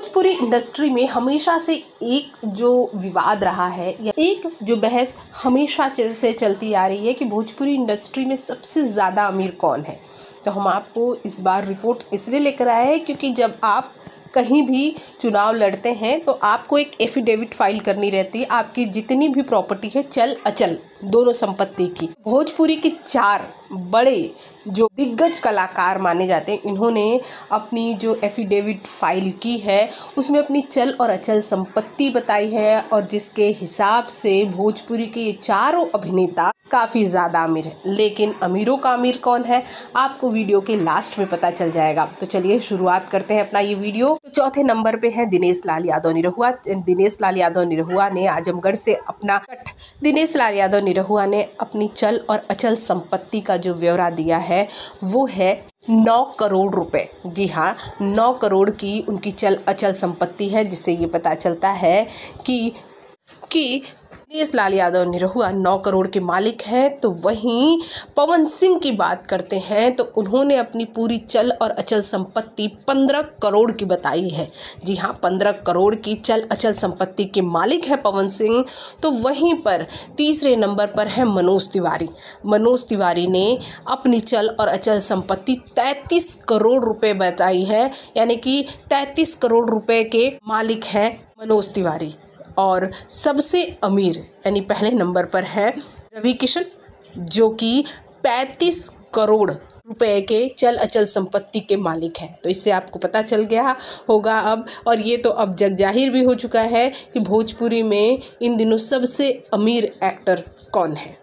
Bhojpuri industry में हमेशा से एक जो विवाद रहा है या एक जो बहस हमेशा से चलती आ रही है कि भोजपुरी इंडस्ट्री में सबसे ज़्यादा अमीर कौन है। तो हम आपको इस बार रिपोर्ट इसलिए लेकर आए हैं क्योंकि जब आप कहीं भी चुनाव लड़ते हैं तो आपको एक एफिडेविट फाइल करनी रहती है आपकी जितनी भी प्रॉपर्टी है चल अचल दोनों संपत्ति की। भोजपुरी के 4 बड़े जो दिग्गज कलाकार माने जाते हैं इन्होंने अपनी जो एफिडेविट फाइल की है उसमें अपनी चल और अचल संपत्ति बताई है और जिसके हिसाब से भोजपुरी के ये चारों अभिनेता काफ़ी ज़्यादा अमीर है। लेकिन अमीरों का अमीर कौन है आपको वीडियो के लास्ट में पता चल जाएगा। तो चलिए शुरुआत करते हैं अपना ये वीडियो। तो चौथे नंबर पे है दिनेश लाल यादव निरहुआ। दिनेश लाल यादव निरहुआ ने आजमगढ़ से अपना दिनेश लाल यादव निरहुआ ने अपनी चल और अचल संपत्ति का जो ब्यौरा दिया है वो है 9 करोड़ रुपए। जी हाँ, 9 करोड़ की उनकी चल अचल संपत्ति है, जिससे ये पता चलता है कि दिनेश लाल यादव निरहुआ 9 करोड़ के मालिक हैं। तो वहीं पवन सिंह की बात करते हैं तो उन्होंने अपनी पूरी चल और अचल संपत्ति 15 करोड़ की बताई है। जी हाँ, 15 करोड़ की चल अचल संपत्ति के मालिक है पवन सिंह। तो वहीं पर तीसरे नंबर पर है मनोज तिवारी। मनोज तिवारी ने अपनी चल और अचल संपत्ति 33 करोड़ रुपए बताई है, यानी कि 33 करोड़ रुपए के मालिक हैं मनोज तिवारी। और सबसे अमीर यानी पहले नंबर पर है रवि किशन, जो कि 35 करोड़ रुपए के चल अचल संपत्ति के मालिक हैं। तो इससे आपको पता चल गया होगा अब, और ये तो अब जग जाहिर भी हो चुका है कि भोजपुरी में इन दिनों सबसे अमीर एक्टर कौन है।